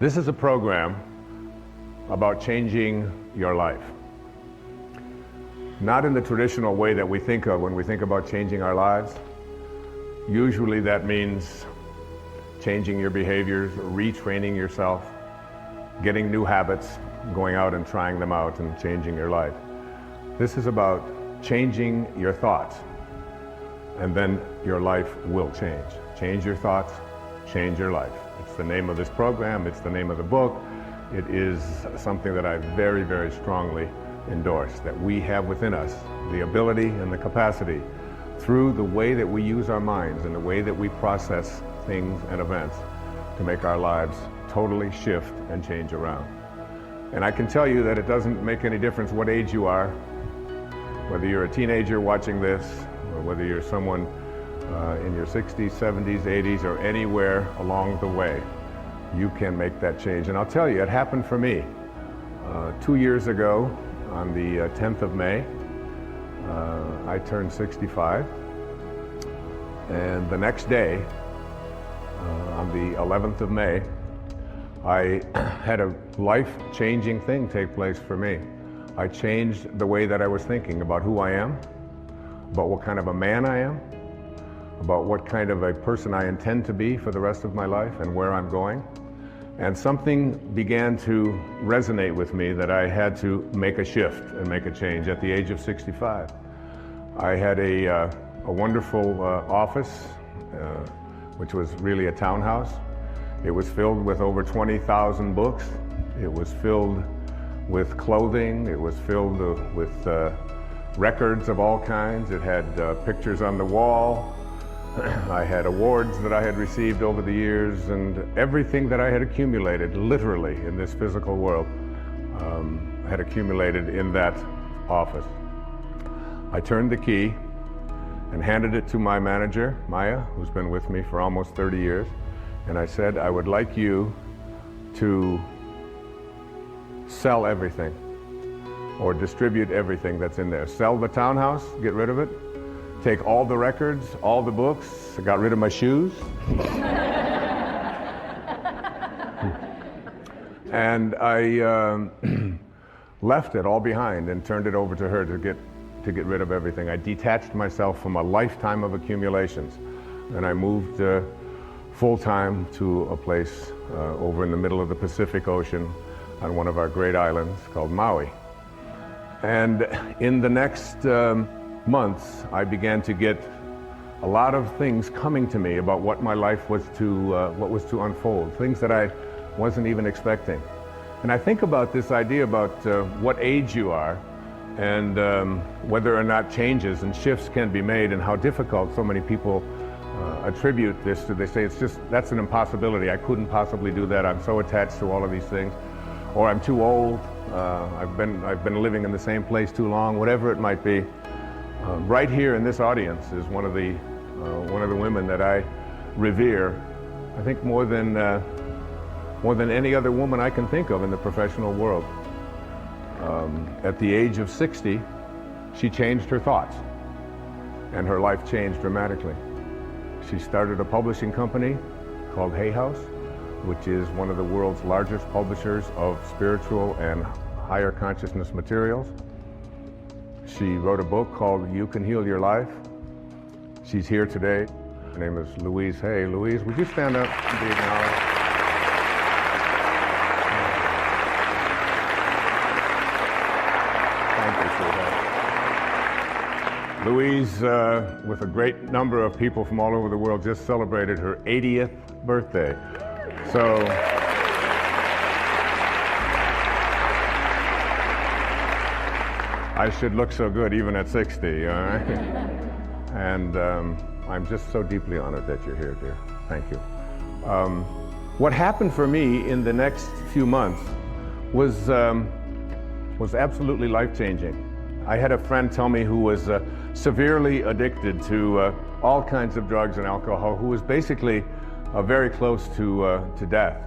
This is a program about changing your life. Not in the traditional way that we think of when we think about changing our lives. Usually that means changing your behaviors, retraining yourself, getting new habits, going out and trying them out and changing your life. This is about changing your thoughts, and then your life will change. Change your thoughts, change your life. It's the name of this program, it's the name of the book. It is something that I very, very strongly endorse, that we have within us the ability and the capacity through the way that we use our minds and the way that we process things and events to make our lives totally shift and change around. And I can tell you that it doesn't make any difference what age you are, whether you're a teenager watching this, or whether you're someone in your 60s, 70s, 80s, or anywhere along the way, you can make that change. And I'll tell you, it happened for me. 2 years ago, on the 10th of May, I turned 65. And the next day, on the 11th of May, I had a life-changing thing take place for me. I changed the way that I was thinking about who I am, about what kind of a man I am, about what kind of a person I intend to be for the rest of my life and where I'm going. And something began to resonate with me that I had to make a shift and make a change at the age of 65. I had a wonderful office, which was really a townhouse. It was filled with over 20,000 books. It was filled with clothing. It was filled with records of all kinds. It had pictures on the wall. I had awards that I had received over the years, and everything that I had accumulated, literally, in this physical world, had accumulated in that office. I turned the key and handed it to my manager, Maya, who's been with me for almost 30 years, and I said, I would like you to sell everything or distribute everything that's in there. Sell the townhouse, get rid of it. Take all the records, all the books. I got rid of my shoes. And I left it all behind and turned it over to her to get rid of everything. I detached myself from a lifetime of accumulations, and I moved full-time to a place over in the middle of the Pacific Ocean on one of our great islands called Maui. And in the next months, I began to get a lot of things coming to me about what my life was to unfold, things that I wasn't even expecting. And I think about this idea about what age you are, and whether or not changes and shifts can be made, and how difficult so many people attribute this to. They say, that's an impossibility. I couldn't possibly do that. I'm so attached to all of these things. Or I'm too old. I've been living in the same place too long, whatever it might be. Right here in this audience is one of the women that I revere, I think more than any other woman I can think of in the professional world. At the age of 60, she changed her thoughts, and her life changed dramatically. She started a publishing company called Hay House, which is one of the world's largest publishers of spiritual and higher consciousness materials. She wrote a book called You Can Heal Your Life. She's here today. Her name is Louise Hay. Louise, would you stand up and be acknowledged? Thank you, sweetheart. Louise, with a great number of people from all over the world, just celebrated her 80th birthday. So, I should look so good even at 60, all right? And I'm just so deeply honored that you're here, dear. Thank you. What happened for me in the next few months was absolutely life-changing. I had a friend tell me who was severely addicted to all kinds of drugs and alcohol, who was basically very close to death.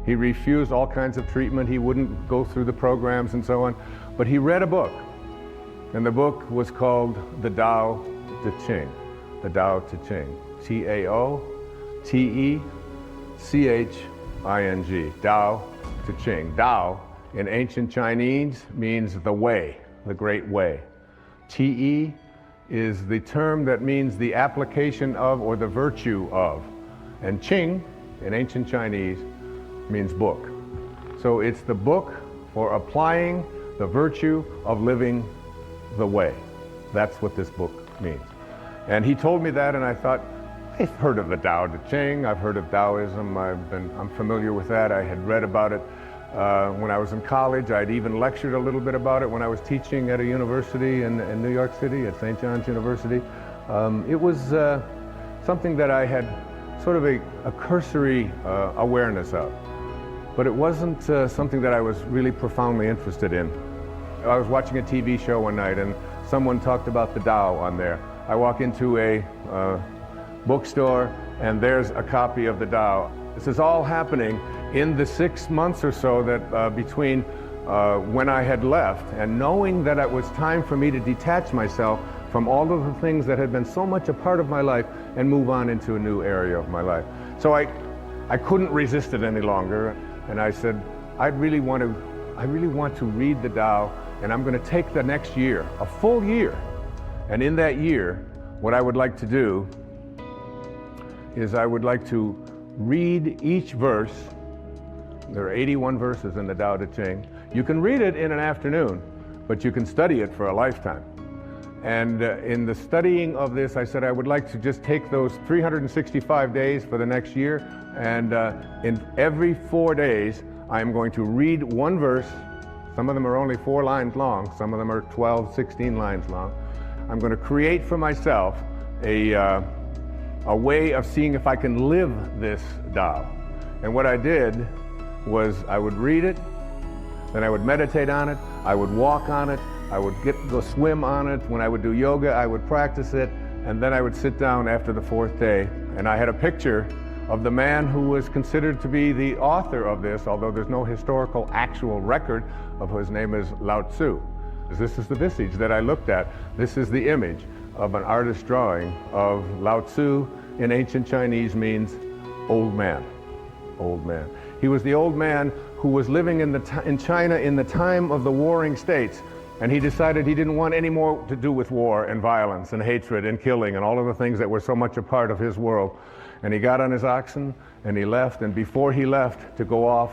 He refused all kinds of treatment. He wouldn't go through the programs and so on. But he read a book, and the book was called The Tao Te Ching. The Tao Te Ching. T-A-O-T-E-C-H I-N-G, Tao Te Ching. Tao in ancient Chinese means the way, the great way. Te is the term that means the application of or the virtue of. And Qing in ancient Chinese means book. So it's the book for applying the virtue of living the way. That's what this book means. And he told me that, and I thought, I've heard of the Tao Te Ching, I've heard of Taoism, I'm familiar with that. I had read about it when I was in college. I'd even lectured a little bit about it when I was teaching at a university in New York City, at St. John's University. It was something that I had sort of a cursory awareness of. But it wasn't something that I was really profoundly interested in. I was watching a TV show one night and someone talked about the Tao on there. I walk into a bookstore and there's a copy of the Tao. This is all happening in the 6 months or so that between when I had left and knowing that it was time for me to detach myself from all of the things that had been so much a part of my life and move on into a new area of my life. So I couldn't resist it any longer, and I said, I really want to read the Tao, and I'm going to take the next year, a full year, and in that year, what I would like to do is I would like to read each verse. There are 81 verses in the Tao Te Ching. You can read it in an afternoon, but you can study it for a lifetime. And in the studying of this, I said I would like to just take those 365 days for the next year, and in every 4 days, I'm going to read one verse. Some of them are only 4 lines long. Some of them are 12, 16 lines long. I'm going to create for myself a way of seeing if I can live this Tao. And what I did was I would read it, then I would meditate on it, I would walk on it, I would go swim on it. When I would do yoga, I would practice it, and then I would sit down after the 4th day. And I had a picture of the man who was considered to be the author of this, although there's no historical actual record of his name is Lao Tzu. This is the visage that I looked at. This is the image of an artist's drawing of Lao Tzu. In ancient Chinese means old man, old man. He was the old man who was living in China in the time of the warring states, and he decided he didn't want any more to do with war and violence and hatred and killing and all of the things that were so much a part of his world. And he got on his oxen and he left, and before he left to go off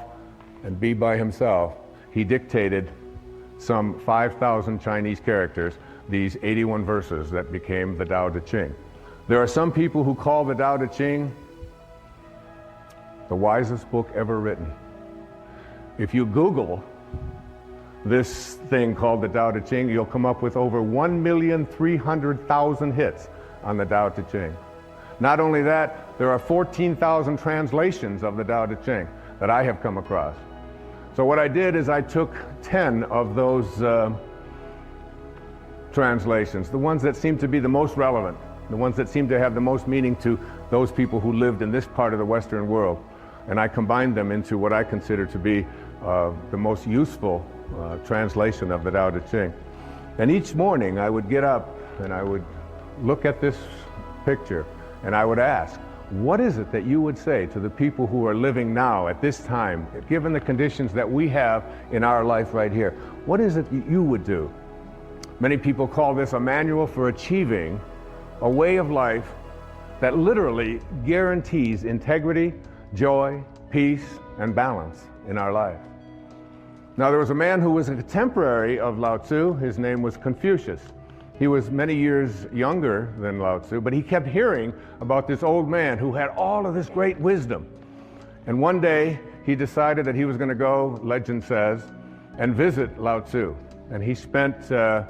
and be by himself, he dictated some 5,000 Chinese characters, these 81 verses that became the Tao Te Ching. There are some people who call the Tao Te Ching the wisest book ever written. If you Google this thing called the Tao Te Ching, you'll come up with over 1,300,000 hits on the Tao Te Ching. Not only that, there are 14,000 translations of the Tao Te Ching that I have come across. So what I did is I took 10 of those translations, the ones that seem to be the most relevant, the ones that seem to have the most meaning to those people who lived in this part of the Western world, and I combined them into what I consider to be the most useful translation of the Tao Te Ching. And each morning I would get up and I would look at this picture and I would ask, what is it that you would say to the people who are living now at this time, given the conditions that we have in our life right here? What is it that you would do? Many people call this a manual for achieving a way of life that literally guarantees integrity, joy, peace, and balance in our life. Now, there was a man who was a contemporary of Lao Tzu. His name was Confucius. He was many years younger than Lao Tzu, but he kept hearing about this old man who had all of this great wisdom. And one day, he decided that he was going to go, legend says, and visit Lao Tzu. And he spent a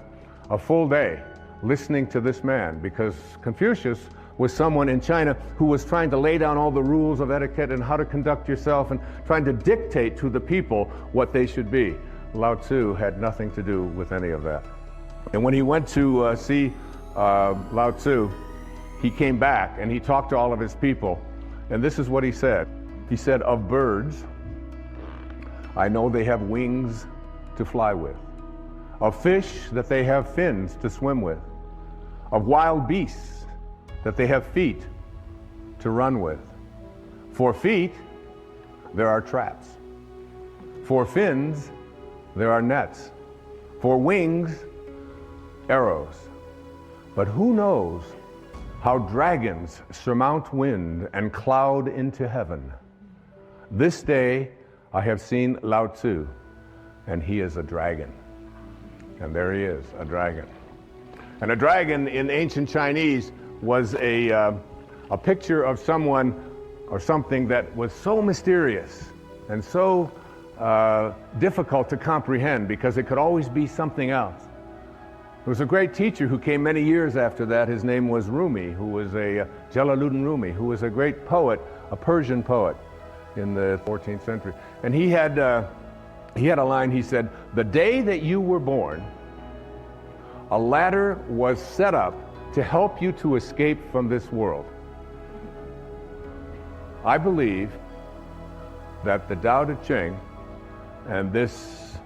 full day listening to this man, because Confucius was someone in China who was trying to lay down all the rules of etiquette and how to conduct yourself and trying to dictate to the people what they should be. Lao Tzu had nothing to do with any of that. And when he went to see Lao Tzu, he came back and he talked to all of his people. And this is what he said. He said, "Of birds, I know they have wings to fly with. Of fish, that they have fins to swim with. Of wild beasts, that they have feet to run with. For feet, there are traps. For fins, there are nets. For wings, arrows. But who knows how dragons surmount wind and cloud into heaven? This day I have seen Lao Tzu, and he is a dragon. And there he is, a dragon. And a dragon in ancient Chinese was a picture of someone or something that was so mysterious and so difficult to comprehend because it could always be something else. There was a great teacher who came many years after that. His name was Rumi, who was Jalaluddin Rumi, who was a great poet, a Persian poet in the 14th century. And he had a line. He said, "The day that you were born, a ladder was set up to help you to escape from this world." I believe that the Tao Te Ching and this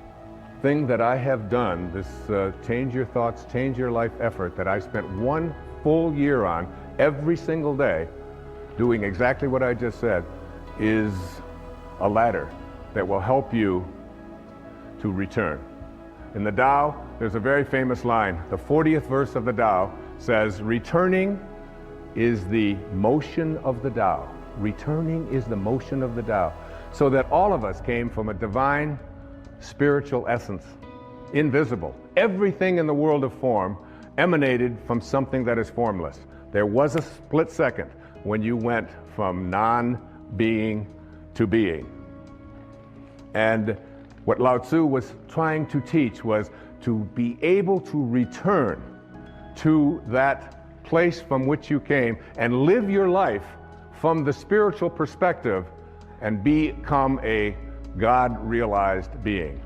thing that I have done, this Change Your Thoughts, Change Your Life effort that I spent 1 full year on every single day, doing exactly what I just said, is a ladder that will help you to return. In the Tao, there's a very famous line. The 40th verse of the Tao says, "Returning is the motion of the Tao." Returning is the motion of the Tao. So that all of us came from a divine spiritual essence, invisible. Everything in the world of form emanated from something that is formless. There was a split second when you went from non-being to being. And what Lao Tzu was trying to teach was to be able to return to that place from which you came and live your life from the spiritual perspective and become a God-realized being.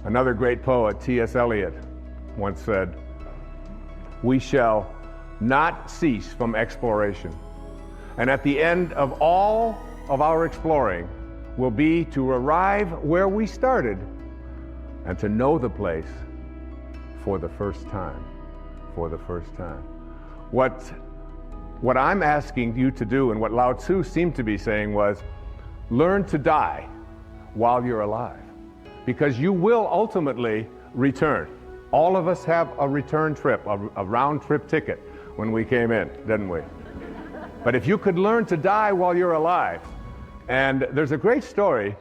Another great poet, T.S. Eliot, once said, "We shall not cease from exploration. And at the end of all of our exploring will be to arrive where we started and to know the place for the first time." For the first time. What I'm asking you to do, and what Lao Tzu seemed to be saying, was learn to die while you're alive, because you will ultimately return. All of us have a return trip, a round trip ticket when we came in, didn't we? But if you could learn to die while you're alive, and there's a great story,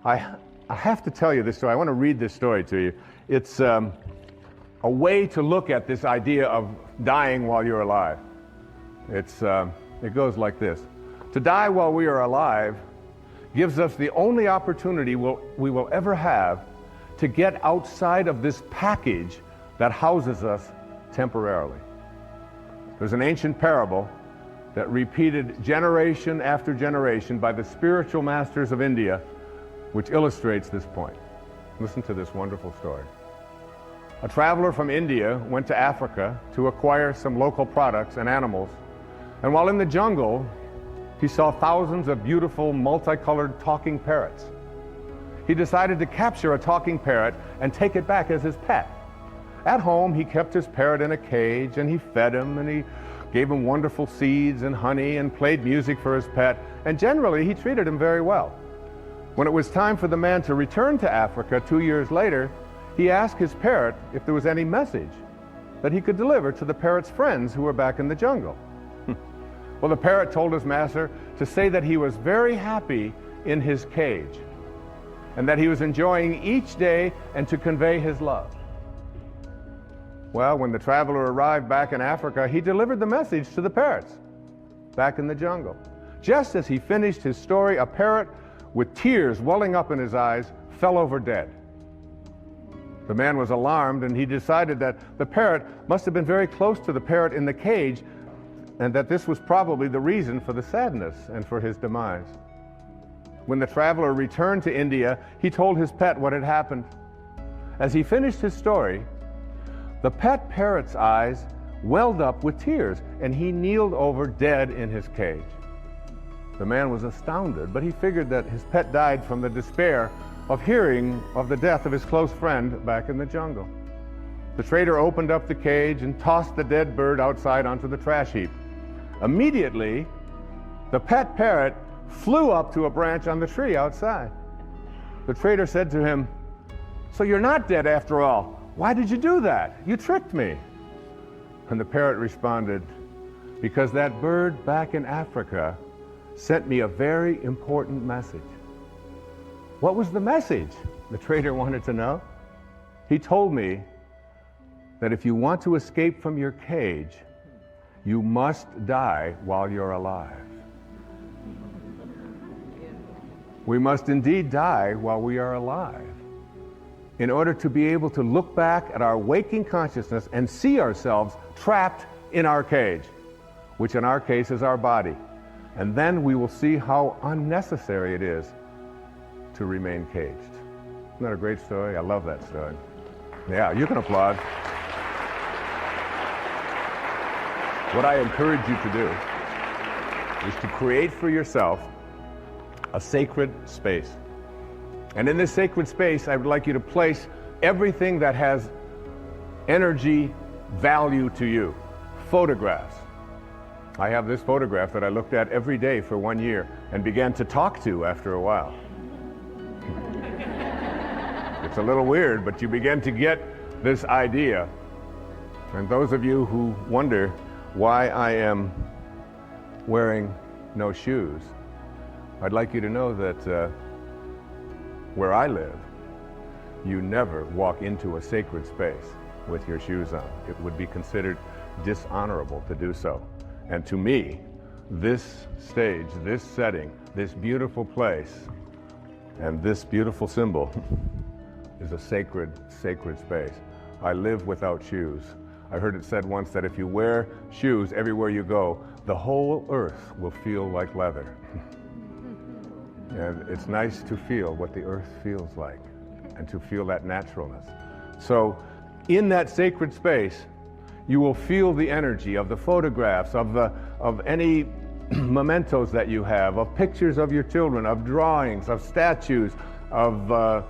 I have to tell you this story. I want to read this story to you. It's a way to look at this idea of dying while you're alive. It goes like this. To die while we are alive gives us the only opportunity we will ever have to get outside of this package that houses us temporarily. There's an ancient parable that repeated generation after generation by the spiritual masters of India, which illustrates this point. Listen to this wonderful story. A traveler from India went to Africa to acquire some local products and animals, and while in the jungle, he saw thousands of beautiful, multicolored talking parrots. He decided to capture a talking parrot and take it back as his pet. At home, he kept his parrot in a cage, and he fed him, and he gave him wonderful seeds and honey, and played music for his pet, and generally he treated him very well. When it was time for the man to return to Africa 2 years later, he asked his parrot if there was any message that he could deliver to the parrot's friends who were back in the jungle. Well, the parrot told his master to say that he was very happy in his cage and that he was enjoying each day and to convey his love. Well, when the traveler arrived back in Africa, he delivered the message to the parrots back in the jungle. Just as he finished his story, a parrot with tears welling up in his eyes fell over dead. The man was alarmed, and he decided that the parrot must have been very close to the parrot in the cage, and that this was probably the reason for the sadness and for his demise. When the traveler returned to India, he told his pet what had happened. As he finished his story, the pet parrot's eyes welled up with tears, and he kneeled over dead in his cage. The man was astounded, but he figured that his pet died from the despair of hearing of the death of his close friend back in the jungle. The trader opened up the cage and tossed the dead bird outside onto the trash heap. Immediately, the pet parrot flew up to a branch on the tree outside. The trader said to him, "So you're not dead after all. Why did you do that? You tricked me." And the parrot responded, "Because that bird back in Africa sent me a very important message." What was the message? The trader wanted to know. He told me that if you want to escape from your cage, you must die while you're alive. We must indeed die while we are alive in order to be able to look back at our waking consciousness and see ourselves trapped in our cage, which in our case is our body. And then we will see how unnecessary it is to remain caged. Isn't that a great story? I love that story. Yeah, you can applaud. What I encourage you to do is to create for yourself a sacred space. And in this sacred space, I would like you to place everything that has energy value to you. Photographs. I have this photograph that I looked at every day for 1 year and began to talk to after a while. It's a little weird, but you begin to get this idea. And those of you who wonder why I am wearing no shoes, I'd like you to know that where I live, you never walk into a sacred space with your shoes on. It would be considered dishonorable to do so. And to me, this stage, this setting, this beautiful place, and this beautiful symbol is a sacred, sacred space. I live without shoes. I heard it said once that if you wear shoes everywhere you go, the whole earth will feel like leather. And it's nice to feel what the earth feels like and to feel that naturalness. So in that sacred space, you will feel the energy of the photographs, of any mementos that you have, of pictures of your children, of drawings, of statues, of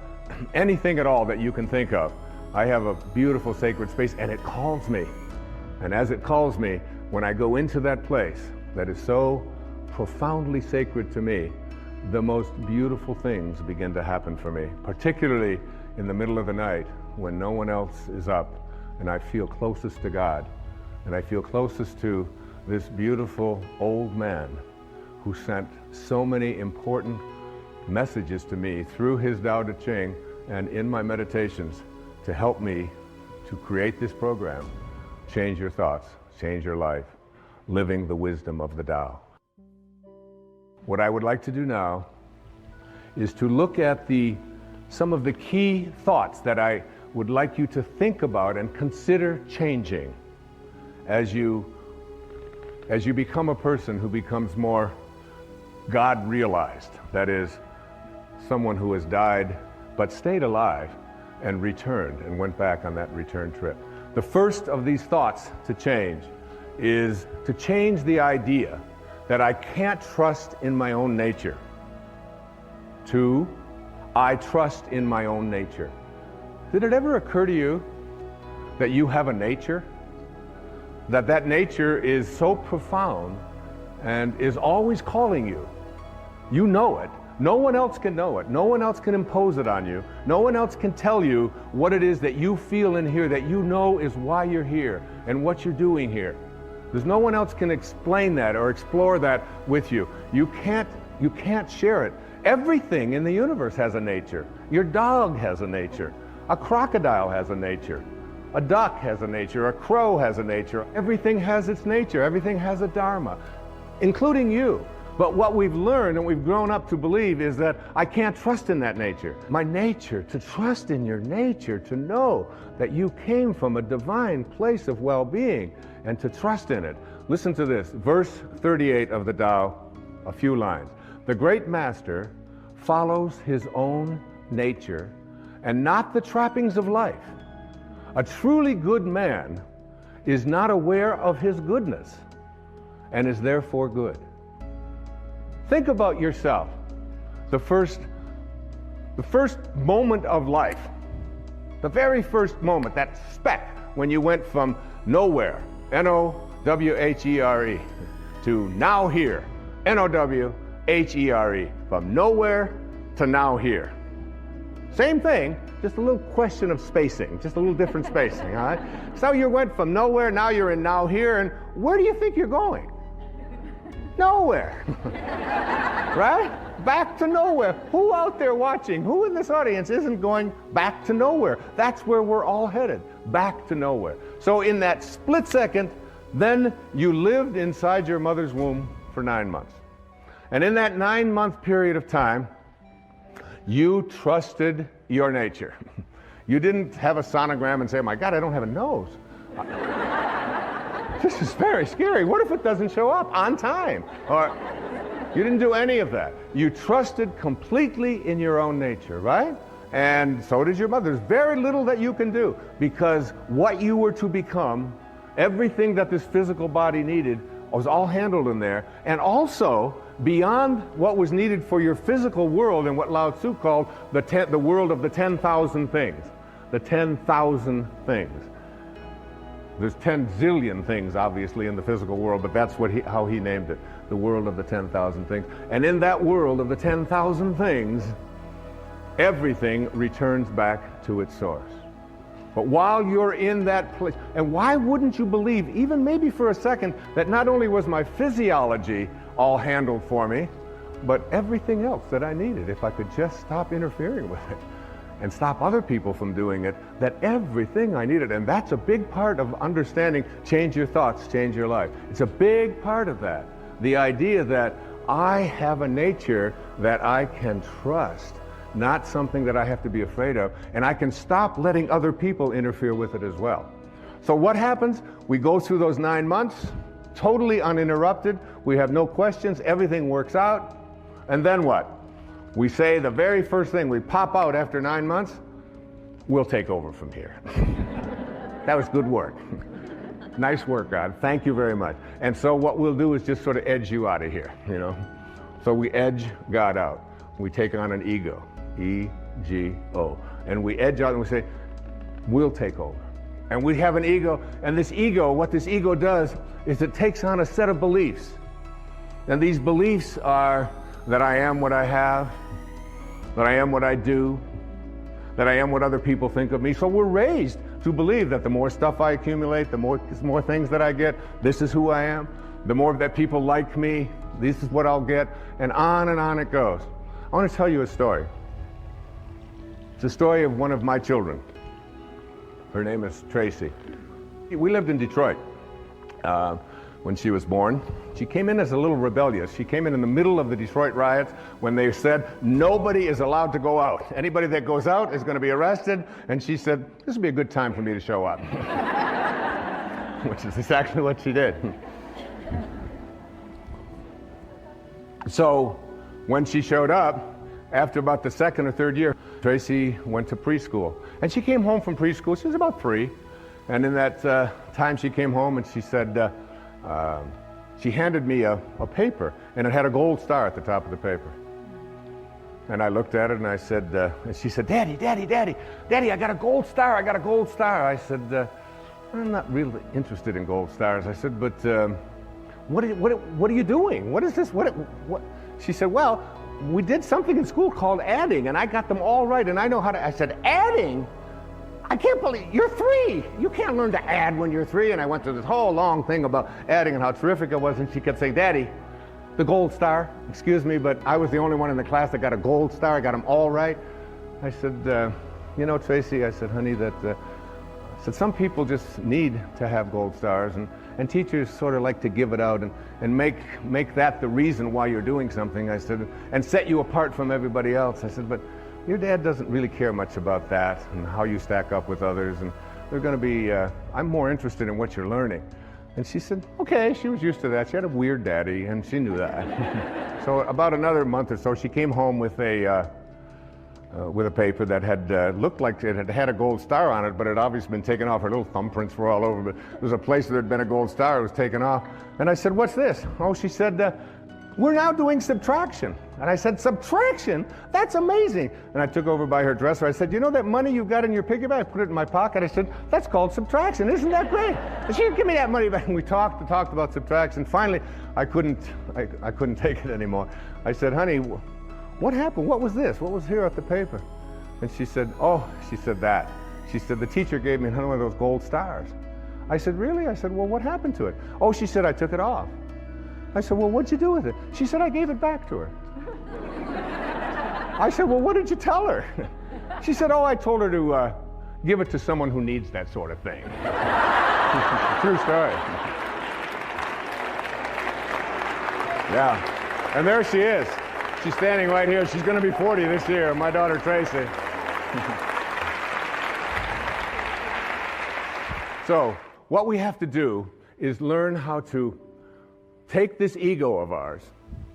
anything at all that you can think of. I have a beautiful sacred space, and it calls me. And as it calls me, when I go into that place that is so profoundly sacred to me, the most beautiful things begin to happen for me, particularly in the middle of the night when no one else is up, and I feel closest to God, and I feel closest to this beautiful old man who sent so many important messages to me through his Tao Te Ching and in my meditations to help me to create this program, Change Your Thoughts, Change Your Life, Living the Wisdom of the Tao. What I would like to do now is to look at some of the key thoughts that I would like you to think about and consider changing as you become a person who becomes more God-realized. That is, someone who has died but stayed alive and returned and went back on that return trip. The first of these thoughts to change is to change the idea that I can't trust in my own nature to I trust in my own nature. Did it ever occur to you that you have a nature? That nature is so profound and is always calling you. You know it. No one else can know it. No one else can impose it on you. No one else can tell you what it is that you feel in here, that you know is why you're here and what you're doing here. There's no one else can explain that or explore that with you. You can't share it. Everything in the universe has a nature. Your dog has a nature. A crocodile has a nature. A duck has a nature. A crow has a nature. Everything has its nature. Everything has a dharma, including you. But what we've learned and we've grown up to believe is that I can't trust in that nature. My nature, to trust in your nature, to know that you came from a divine place of well-being and to trust in it. Listen to this, verse 38 of the Tao, a few lines. The great master follows his own nature and not the trappings of life. A truly good man is not aware of his goodness and is therefore good. Think about yourself. The first moment of life, the very first moment, that speck when you went from nowhere, Nowhere, to now here, H-E-R-E, from nowhere to now here. Same thing, just a little question of spacing, just a little different spacing, all right? So you went from nowhere, now you're in now here, and where do you think you're going? Nowhere, right? Back to nowhere. Who out there watching, who in this audience isn't going back to nowhere? That's where we're all headed, back to nowhere. So in that split second, then you lived inside your mother's womb for 9 months. And in that 9-month period of time, you trusted your nature. You didn't have a sonogram and say, oh my God, I don't have a nose. This is very scary. What if it doesn't show up on time? Or you didn't do any of that. You trusted completely in your own nature, right? And so did your mother. There's very little that you can do, because what you were to become, everything that this physical body needed, was all handled in there. And also, beyond what was needed for your physical world, and what Lao Tzu called the world of the 10,000 things. The 10,000 things. There's 10 zillion things, obviously, in the physical world, but that's how he named it, the world of the 10,000 things. And in that world of the 10,000 things, everything returns back to its source. But while you're in that place, and why wouldn't you believe, even maybe for a second, that not only was my physiology all handled for me, but everything else that I needed, if I could just stop interfering with it and stop other people from doing it, that everything I needed. And that's a big part of understanding change your thoughts, change your life. It's a big part of that. The idea that I have a nature that I can trust, not something that I have to be afraid of, and I can stop letting other people interfere with it as well. So what happens? We go through those 9 months, totally uninterrupted. We have no questions. Everything works out. And then what? We say the very first thing, we pop out after 9 months, we'll take over from here. That was good work. Nice work, God. Thank you very much. And so what we'll do is just sort of edge you out of here, you know. So we edge God out. We take on an ego, E-G-O. And we edge out and we say, we'll take over. And we have an ego, and this ego, what this ego does is it takes on a set of beliefs. And these beliefs are that I am what I have, that I am what I do, that I am what other people think of me. So we're raised to believe that the more stuff I accumulate, the more things that I get, this is who I am. The more that people like me, this is what I'll get, and on it goes. I want to tell you a story. It's a story of one of my children. Her name is Tracy. We lived in Detroit when she was born. She came in as a little rebellious. She came in the middle of the Detroit riots when they said nobody is allowed to go out. Anybody that goes out is going to be arrested. And she said, this would be a good time for me to show up. Which is exactly what she did. So when she showed up, after about the second or third year, Tracy went to preschool. And she came home from preschool. She was about 3. And in that time she came home and she said, she handed me a paper, and it had a gold star at the top of the paper. And I looked at it and I said, and she said, Daddy, I got a gold star, I said, I'm not really interested in gold stars. I said, but what are you doing? What is this? What? She said, well, we did something in school called adding, and I got them all right, and I know how to. I said, adding? I can't believe, you're 3. You can't learn to add when you're 3. And I went through this whole long thing about adding and how terrific it was, and she kept saying, Daddy, the gold star, excuse me, but I was the only one in the class that got a gold star. I got them all right. I said, you know, Tracy, I said, honey, I said, some people just need to have gold stars, and teachers sort of like to give it out and make that the reason why you're doing something. I said, and set you apart from everybody else. I said, but your dad doesn't really care much about that and how you stack up with others, and they're going to be, I'm more interested in what you're learning. And she said, okay, she was used to that. She had a weird daddy, and she knew that. So about another month or so, she came home with a paper that had looked like it had a gold star on it, but it had obviously been taken off. Her little thumbprints were all over, but there was a place where there had been a gold star. It was taken off. And I said, what's this? Oh, she said, we're now doing subtraction. And I said, subtraction? That's amazing. And I took over by her dresser. I said, you know that money you've got in your piggy bank? I put it in my pocket. I said, that's called subtraction. Isn't that great? And she said, give me that money back. And we talked about subtraction. Finally, I couldn't take it anymore. I said, honey, what happened? What was this? What was here at the paper? And she said, that. She said, the teacher gave me one of those gold stars. I said, really? I said, well, what happened to it? Oh, she said, I took it off. I said, well, what'd you do with it? She said, I gave it back to her. I said, well, what did you tell her? She said, oh, I told her to give it to someone who needs that sort of thing. True story. Yeah. And there she is. She's standing right here. She's going to be 40 this year, my daughter Tracy. So, what we have to do is learn how to take this ego of ours,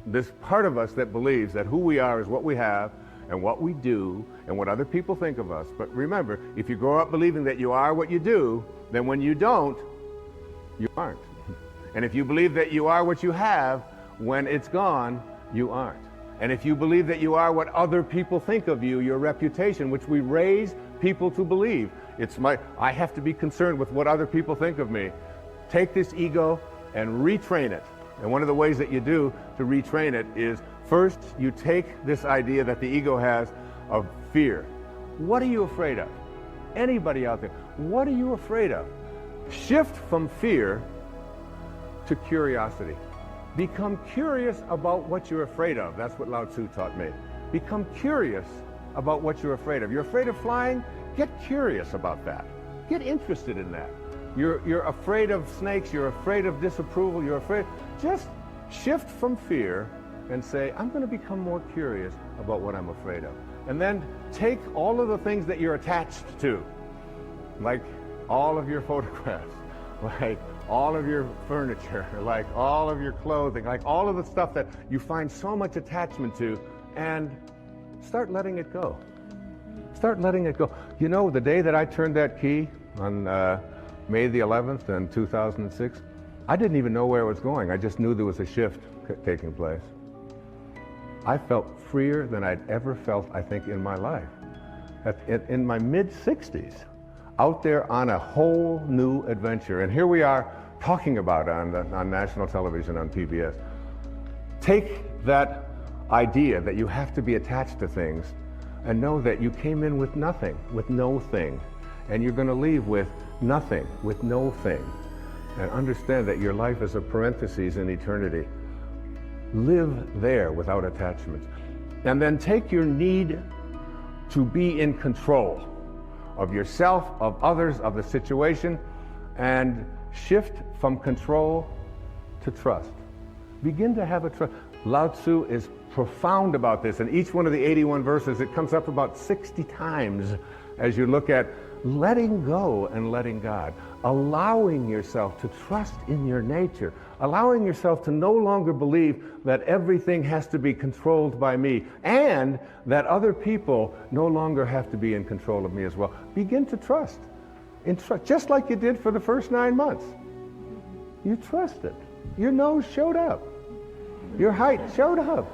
this part of us that believes that who we are is what we have and what we do and what other people think of us. But remember, if you grow up believing that you are what you do, then when you don't, you aren't. And if you believe that you are what you have, when it's gone, you aren't. And if you believe that you are what other people think of you, your reputation, which we raise people to believe, I have to be concerned with what other people think of me. Take this ego and retrain it. And one of the ways that you do to retrain it is, first, you take this idea that the ego has of fear. What are you afraid of? Anybody out there, what are you afraid of? Shift from fear to curiosity. Become curious about what you're afraid of. That's what Lao Tzu taught me. Become curious about what you're afraid of. You're afraid of flying? Get curious about that. Get interested in that. You're afraid of snakes, you're afraid of disapproval, you're afraid. Just shift from fear and say, I'm going to become more curious about what I'm afraid of. And then take all of the things that you're attached to, like all of your photographs, like all of your furniture, like all of your clothing, like all of the stuff that you find so much attachment to, and start letting it go. Start letting it go. You know, the day that I turned that key on May the 11th in 2006, I didn't even know where it was going. I just knew there was a shift taking place. I felt freer than I'd ever felt, I think, in my life. In my mid-60s, out there on a whole new adventure. And here we are talking about it on national television, on PBS. Take that idea that you have to be attached to things and know that you came in with nothing, with no thing. And you're going to leave with nothing, with no thing. And understand that your life is a parenthesis in eternity. Live there without attachments. And then take your need to be in control of yourself, of others, of the situation, and shift from control to trust. Begin to have a trust. Lao Tzu is profound about this. In each one of the 81 verses, it comes up about 60 times as you look at letting go and letting God, allowing yourself to trust in your nature, allowing yourself to no longer believe that everything has to be controlled by me, and that other people no longer have to be in control of me as well. Begin to trust. Just like you did for the first 9 months. You trusted. Your nose showed up. Your height showed up.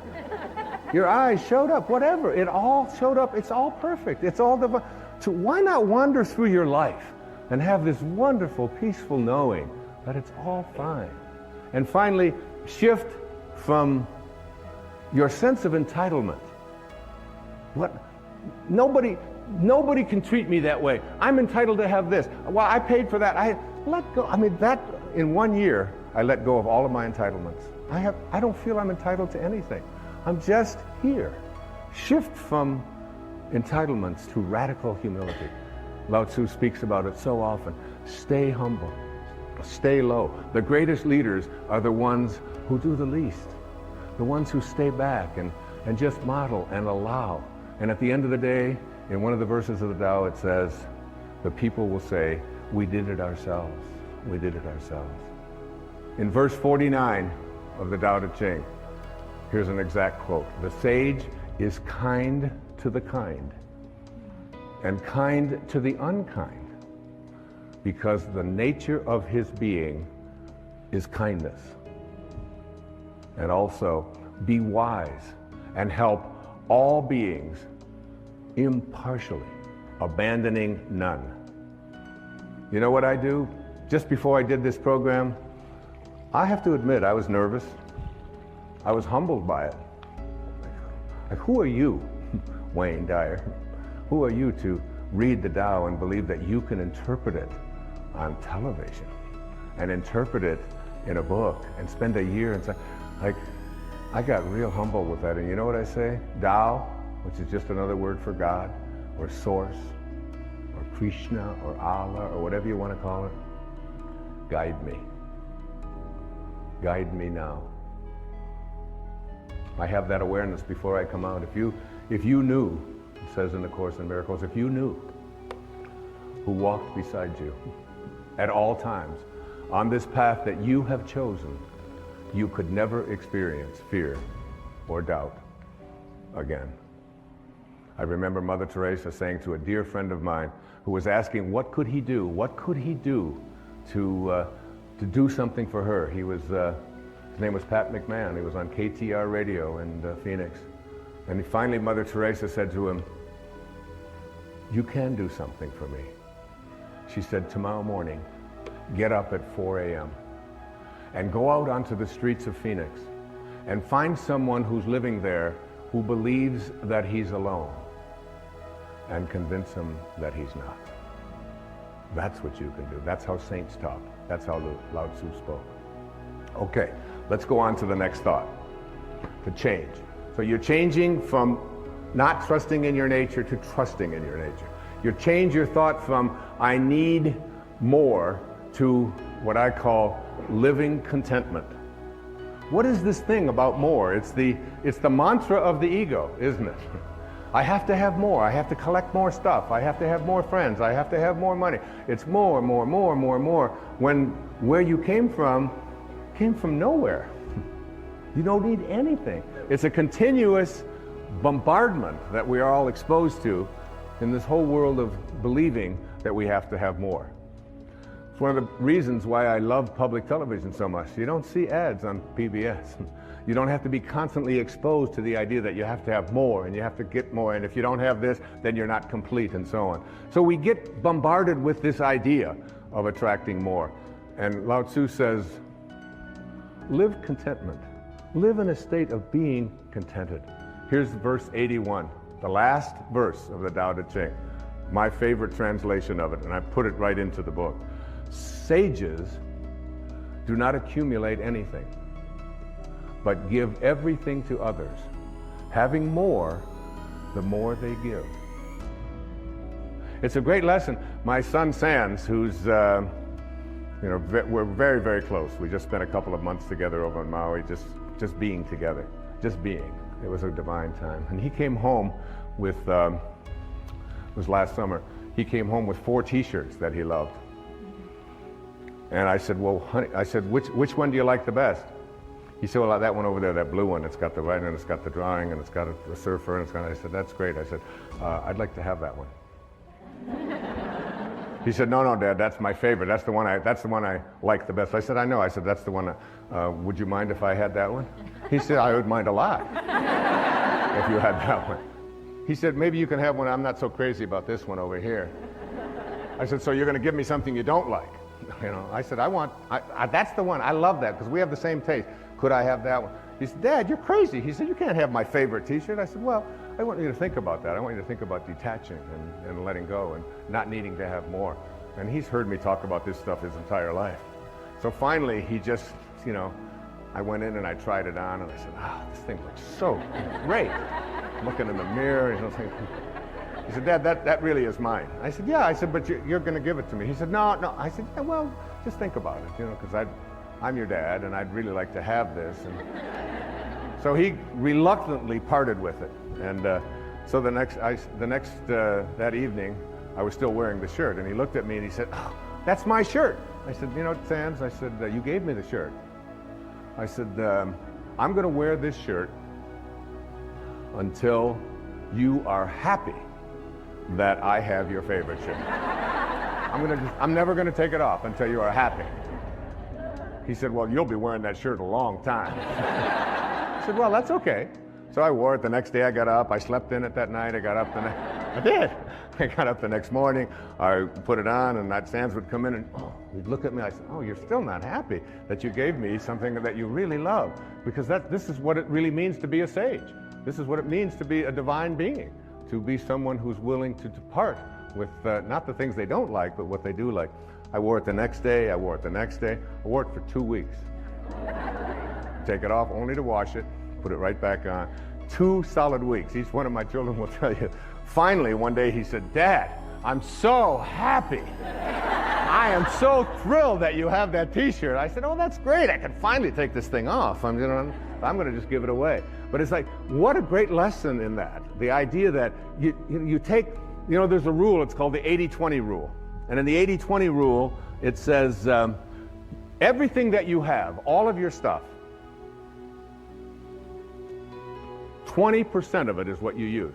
Your eyes showed up. Whatever. It all showed up. It's all perfect. It's all divine. So why not wander through your life and have this wonderful, peaceful knowing that it's all fine? And finally, shift from your sense of entitlement. Nobody can treat me that way. I'm entitled to have this. Well, I paid for that. I let go. I mean, that in 1 year, I let go of all of my entitlements. I don't feel I'm entitled to anything. I'm just here. Shift from entitlements to radical humility. Lao Tzu speaks about it so often. Stay humble. Stay low. The greatest leaders are the ones who do the least. The ones who stay back and just model and allow. And at the end of the day, in one of the verses of the Tao, it says, the people will say, we did it ourselves. We did it ourselves. In verse 49 of the Tao Te Ching, here's an exact quote. The sage is kind to the kind and kind to the unkind, because the nature of his being is kindness. and also be wise and help all beings impartially, abandoning none. You know what I do? Just before I did this program, I have to admit I was nervous. I was humbled by it. Like, who are you, Wayne Dyer? Who are you to read the Tao and believe that you can interpret it on television and interpret it in a book and spend a year and say, like, I got real humble with that. And you know what I say? Tao, which is just another word for God or source or Krishna or Allah or whatever you want to call it, guide me. Guide me now. I have that awareness before I come out. If you knew, it says in the Course in Miracles, if you knew who walked beside you at all times on this path that you have chosen, you could never experience fear or doubt again. I remember Mother Teresa saying to a dear friend of mine who was asking what could he do to do something for her. His name was Pat McMahon. He was on KTR radio in Phoenix. And finally Mother Teresa said to him, you can do something for me. She said, tomorrow morning, get up at 4 a.m. and go out onto the streets of Phoenix and find someone who's living there who believes that he's alone and convince him that he's not. That's what you can do. That's how saints talk. That's how Lao Tzu spoke. Okay, let's go on to the next thought, to change. So you're changing from not trusting in your nature to trusting in your nature. You change your thought from I need more to what I call living contentment. What is this thing about more? It's the mantra of the ego, isn't it? I have to have more. I have to collect more stuff. I have to have more friends. I have to have more money. It's more, more, more, more, more. When where you came from nowhere. You don't need anything. It's a continuous bombardment that we are all exposed to in this whole world of believing that we have to have more. It's one of the reasons why I love public television so much. You don't see ads on PBS. You don't have to be constantly exposed to the idea that you have to have more and you have to get more, and if you don't have this, then you're not complete, and so on. So we get bombarded with this idea of attracting more. And Lao Tzu says, live contentment. Live in a state of being contented. Here's verse 81, the last verse of the Tao Te Ching, my favorite translation of it, and I put it right into the book. Sages do not accumulate anything, but give everything to others. Having more, the more they give. It's a great lesson. My son Sands, who's, we're very, very close. We just spent a couple of months together over in Maui, just being together, just being. It was a divine time. And he came home with, it was last summer, he came home with 4 t-shirts that he loved. And I said, well, honey, which one do you like the best? He said, well, that one over there, that blue one, it's got the writing, and it's got the drawing, and it's got a surfer, and it's got, I said, that's great. I said, I'd like to have that one. He said, no, Dad, that's my favorite. That's the one I like the best. I said, I know. I said, that's the one. Would you mind if I had that one? He said, I would mind a lot if you had that one. He said, maybe you can have one. I'm not so crazy about this one over here. I said, so you're going to give me something you don't like? I said, that's the one. I love that because we have the same taste. Could I have that one? He said, Dad, you're crazy. He said, you can't have my favorite t-shirt. I said, well, I want you to think about that. I want you to think about detaching and letting go and not needing to have more. And he's heard me talk about this stuff his entire life. So finally, he just, I went in and I tried it on and I said, this thing looks so great. Looking in the mirror, he said, Dad, that really is mine. I said, yeah. I said, but you're going to give it to me. He said, no. I said, yeah, well, just think about it, because I'm your dad and I'd really like to have this. And so he reluctantly parted with it. And so that evening, I was still wearing the shirt, and he looked at me and he said, oh, that's my shirt. I said, Sands, I said, you gave me the shirt. I said, I'm going to wear this shirt until you are happy that I have your favorite shirt. I'm never going to take it off until you are happy. He said, well, you'll be wearing that shirt a long time. I said, well, that's okay. So I wore it. The next day I got up. I slept in it that night. I got up the next. I did. I got up the next morning. I put it on, and that Sands would come in and he'd look at me. I said, oh, you're still not happy that you gave me something that you really love, because this is what it really means to be a sage. This is what it means to be a divine being, to be someone who's willing to depart with not the things they don't like, but what they do like. I wore it the next day. I wore it the next day. I wore it for 2 weeks. Take it off only to wash it, put it right back on. 2 solid weeks. Each one of my children will tell you. Finally, one day he said, Dad, I'm so happy. I am so thrilled that you have that T-shirt. I said, oh, that's great. I can finally take this thing off. I'm going to just give it away. But it's like, what a great lesson in that. The idea that you take, there's a rule. It's called the 80-20 rule. And in the 80-20 rule, it says everything that you have, all of your stuff, 20% of it is what you use.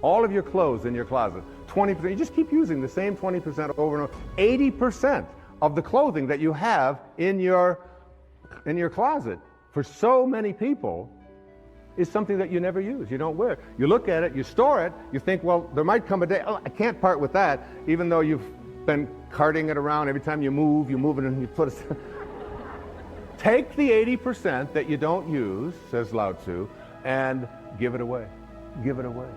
All of your clothes in your closet, 20%. You just keep using the same 20% over and over. 80% of the clothing that you have in your closet for so many people is something that you never use. You don't wear. You look at it, you store it, you think, well, there might come a day, I can't part with that, even though you've been carting it around. Every time you move it and you put it. Take the 80% that you don't use, says Lao Tzu, and give it away. Give it away.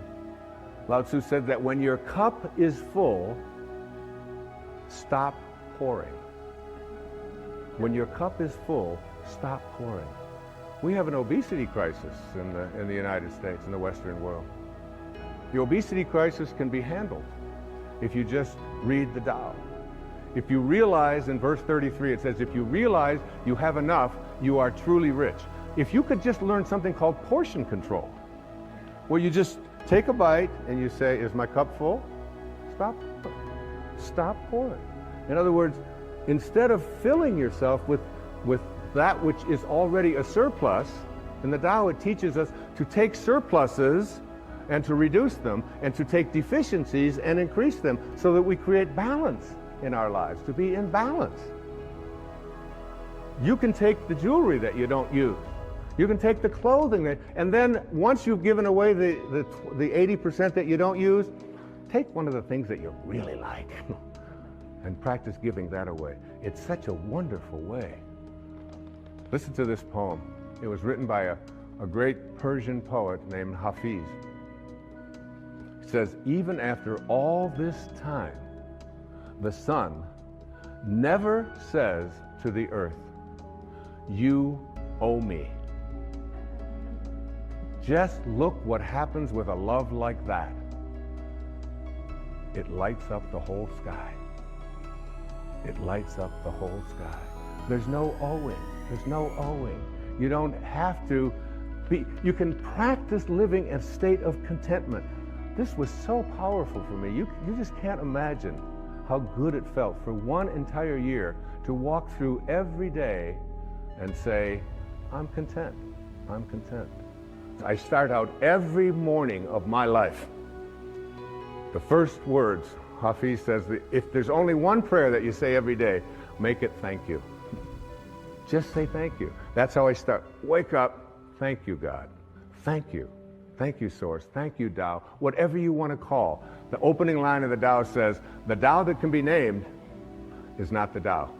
Lao Tzu said that when your cup is full, stop pouring. When your cup is full, stop pouring. We have an obesity crisis in the United States, in the Western world. The obesity crisis can be handled if you just read the Tao. If you realize, in verse 33, it says, if you realize you have enough, you are truly rich. If you could just learn something called portion control, where you just take a bite and you say, is my cup full? Stop pouring. In other words, instead of filling yourself with that which is already a surplus, in the Tao it teaches us to take surpluses and to reduce them, and to take deficiencies and increase them, so that we create balance in our lives, to be in balance. You can take the jewelry that you don't use. You can take the clothing and then once you've given away the 80% that you don't use, take one of the things that you really like and practice giving that away. It's such a wonderful way. Listen to this poem. It was written by a great Persian poet named Hafiz. It says, even after all this time, the sun never says to the earth, you owe me. Just look what happens with a love like that. It lights up the whole sky. It lights up the whole sky. There's no owing. There's no owing. You don't have to be, you can practice living a state of contentment. This was so powerful for me. You just can't imagine how good it felt for one entire year to walk through every day and say, I'm content. I'm content. I start out every morning of my life. The first words, Hafiz says, if there's only one prayer that you say every day, make it thank you. Just say thank you. That's how I start. Wake up, thank you, God. Thank you. Thank you, Source. Thank you, Tao. Whatever you want to call. The opening line of the Tao says, the Tao that can be named is not the Tao.